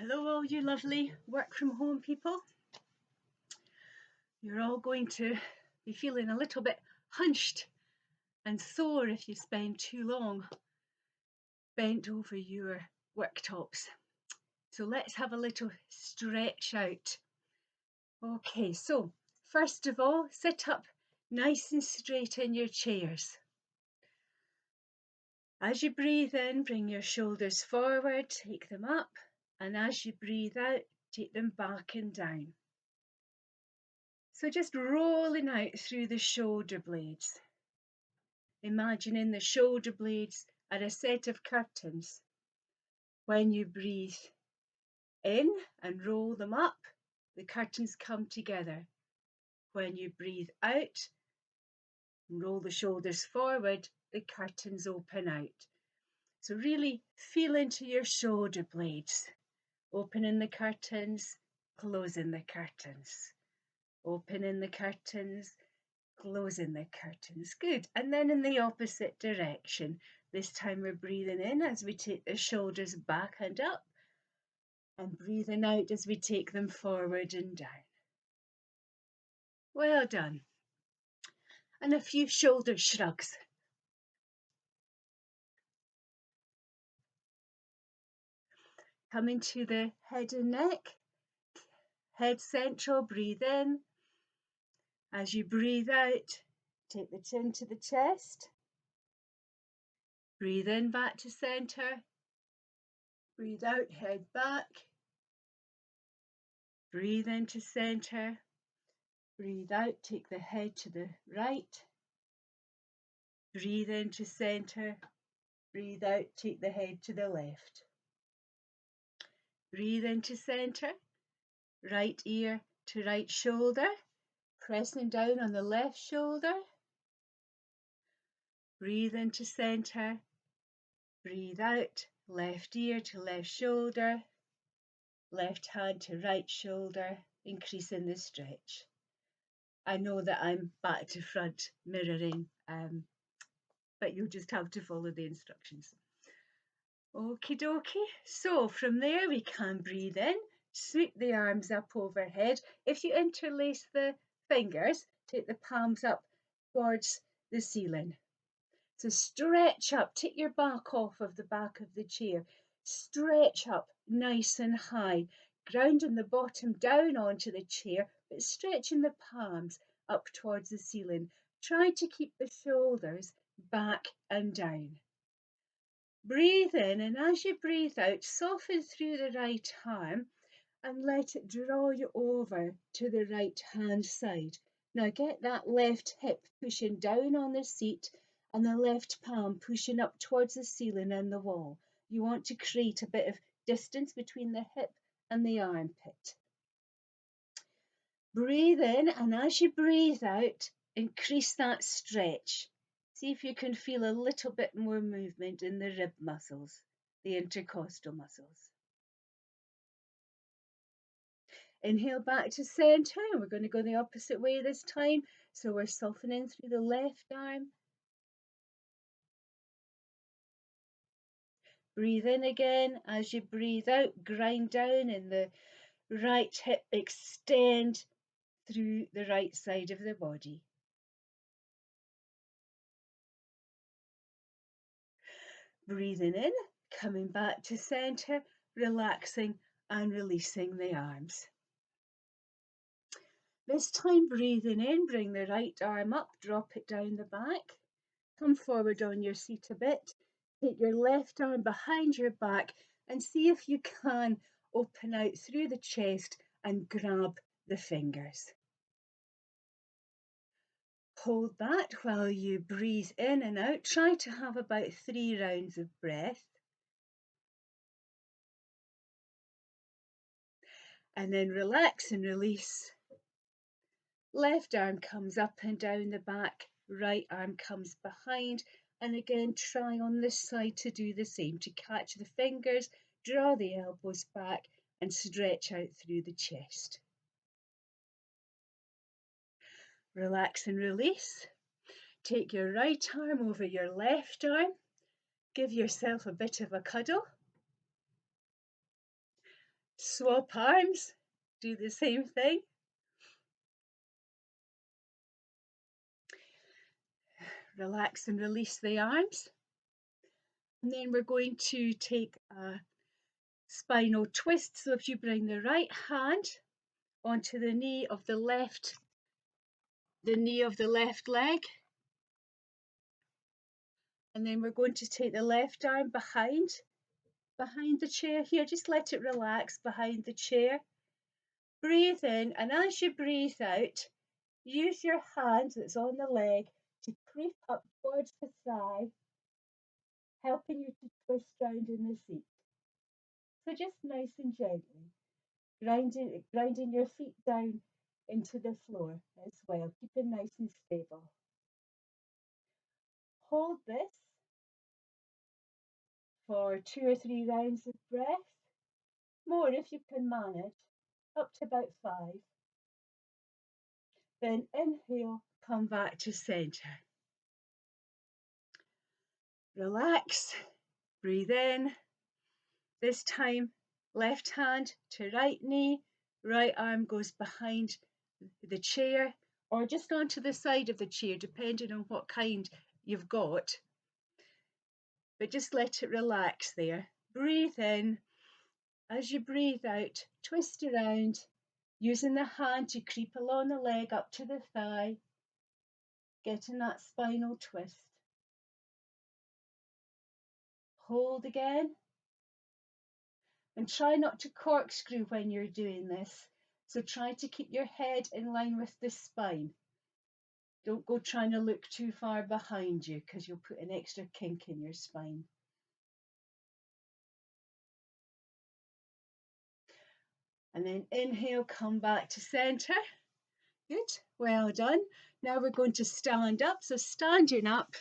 Hello, all you lovely work from home people. You're all going to be feeling a little bit hunched and sore if you spend too long bent over your worktops. So let's have a little stretch out. Okay, so first of all, sit up nice and straight in your chairs. As you breathe in, bring your shoulders forward, take them up, and as you breathe out, take them back and down. So just rolling out through the shoulder blades. Imagining the shoulder blades are a set of curtains. When you breathe in and roll them up, the curtains come together. When you breathe out and roll the shoulders forward, the curtains open out. So really feel into your shoulder blades. Opening the curtains, closing the curtains. Opening the curtains, closing the curtains. Good. And then in the opposite direction. This time we're breathing in as we take the shoulders back and up, and breathing out as we take them forward and down. Well done. And a few shoulder shrugs. Coming to the head and neck. Head central, breathe in. As you breathe out, take the chin to the chest. Breathe in back to center. Breathe out, head back. Breathe into center. Breathe out, take the head to the right. Breathe into center. Breathe out, take the head to the left. Breathe into center. Right ear to right shoulder. Pressing down on the left shoulder. Breathe into center. Breathe out, left ear to left shoulder. Left hand to right shoulder, increasing the stretch. I know that I'm back to front mirroring, but you'll just have to follow the instructions. Okie dokie. So from there we can breathe in, sweep the arms up overhead. If you interlace the fingers, take the palms up towards the ceiling. So stretch up, take your back off of the back of the chair. Stretch up nice and high, grounding the bottom down onto the chair, but stretching the palms up towards the ceiling. Try to keep the shoulders back and down. Breathe in, and as you breathe out, soften through the right arm and let it draw you over to the right hand side. Now get that left hip pushing down on the seat and the left palm pushing up towards the ceiling and the wall. You want to create a bit of distance between the hip and the armpit. Breathe in, and as you breathe out, increase that stretch. See if you can feel a little bit more movement in the rib muscles, the intercostal muscles. Inhale back to center. We're going to go the opposite way this time. So we're softening through the left arm. Breathe in again. As you breathe out, grind down in the right hip, extend through the right side of the body. Breathing in, coming back to center, relaxing and releasing the arms. This time, breathing in, bring the right arm up, drop it down the back. Come forward on your seat a bit. Take your left arm behind your back and see if you can open out through the chest and grab the fingers. Hold that while you breathe in and out. Try to have about 3 rounds of breath. And then relax and release. Left arm comes up and down the back, right arm comes behind, and again try on this side to do the same, to catch the fingers, draw the elbows back and stretch out through the chest. Relax and release. Take your right arm over your left arm. Give yourself a bit of a cuddle. Swap arms, do the same thing. Relax and release the arms. And then we're going to take a spinal twist. So if you bring the right hand onto the knee of the left leg, and then we're going to take the left arm behind the chair here. Just let it relax behind the chair. Breathe in, and as you breathe out, use your hand that's on the leg to creep up towards the thigh, helping you to twist round in the seat. So just nice and gently, grinding your feet down into the floor as well, keeping nice and stable. Hold this for 2 or 3 rounds of breath, more if you can manage, up to about 5. Then inhale, come back to center. Relax, breathe in. This time, left hand to right knee, right arm goes behind the chair or just onto the side of the chair, depending on what kind you've got. But just let it relax there. Breathe in. As you breathe out, twist around, using the hand to creep along the leg up to the thigh, getting that spinal twist. Hold again. And try not to corkscrew when you're doing this. So try to keep your head in line with the spine. Don't go trying to look too far behind you because you'll put an extra kink in your spine. And then inhale, come back to center. Good, well done. Now we're going to stand up. So standing up,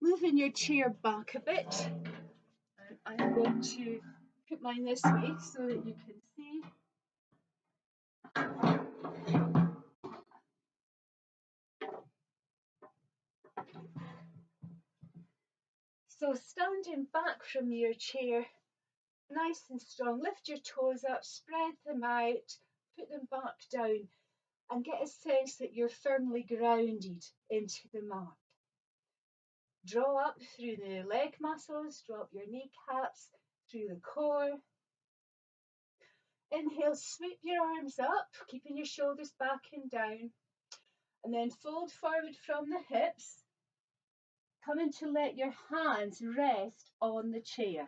moving your chair back a bit. And I'm going to put mine this way so that you can see. So standing back from your chair, nice and strong, lift your toes up, spread them out, put them back down, and get a sense that you're firmly grounded into the mat. Draw up through the leg muscles, draw up your kneecaps, through the core. Inhale, sweep your arms up, keeping your shoulders back and down, and then fold forward from the hips, coming to let your hands rest on the chair,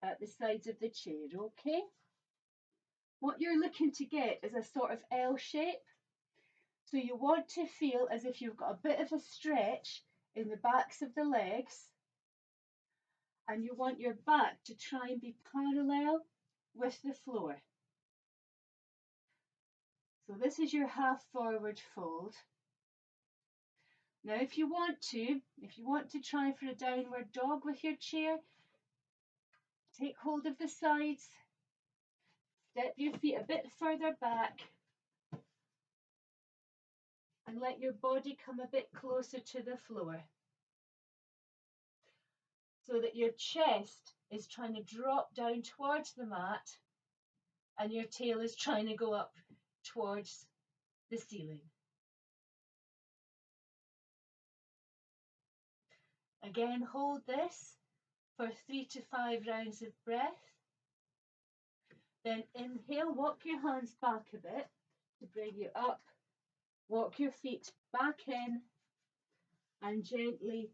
at the sides of the chair, okay? What you're looking to get is a sort of L shape. So you want to feel as if you've got a bit of a stretch in the backs of the legs, and you want your back to try and be parallel with the floor. So this is your half forward fold. Now if you want to try for a downward dog with your chair, take hold of the sides, step your feet a bit further back, and let your body come a bit closer to the floor, so that your chest is trying to drop down towards the mat and your tail is trying to go up towards the ceiling. Again, hold this for 3 to 5 rounds of breath. Then inhale, walk your hands back a bit to bring you up. Walk your feet back in and gently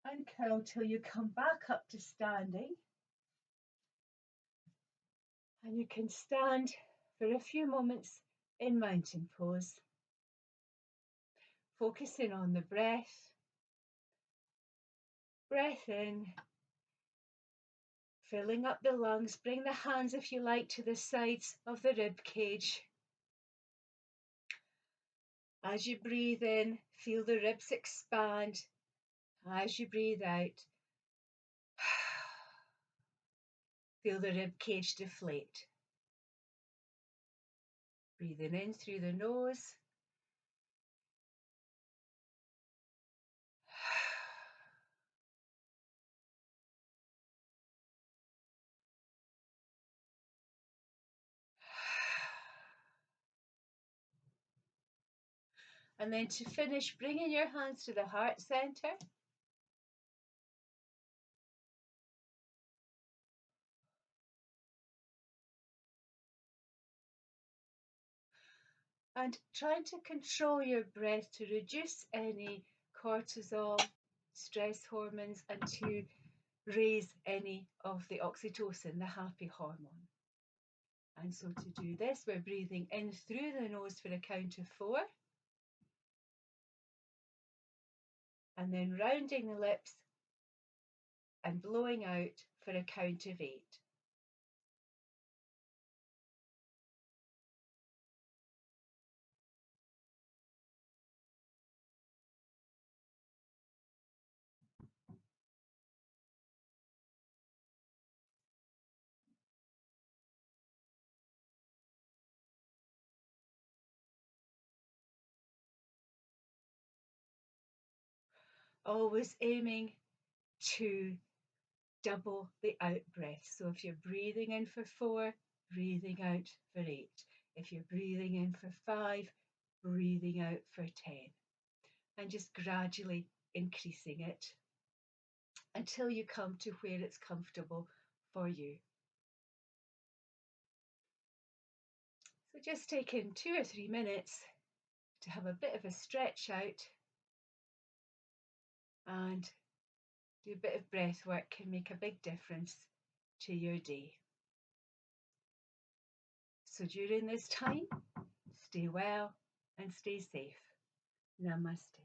uncurl till you come back up to standing. And you can stand for a few moments in mountain pose, focusing on the breath. Breath in, filling up the lungs. Bring the hands, if you like, to the sides of the rib cage. As you breathe in, feel the ribs expand. As you breathe out, feel the rib cage deflate. Breathing in through the nose. And then to finish, bringing your hands to the heart center. And trying to control your breath to reduce any cortisol, stress hormones, and to raise any of the oxytocin, the happy hormone. And so to do this, we're breathing in through the nose for a count of 4. And then rounding the lips and blowing out for a count of 8. Always aiming to double the out breath. So if you're breathing in for 4, breathing out for 8. If you're breathing in for 5, breathing out for 10. And just gradually increasing it until you come to where it's comfortable for you. So just taking 2 or 3 minutes to have a bit of a stretch out and do a bit of breath work can make a big difference to your day. So during this time, stay well and stay safe. Namaste.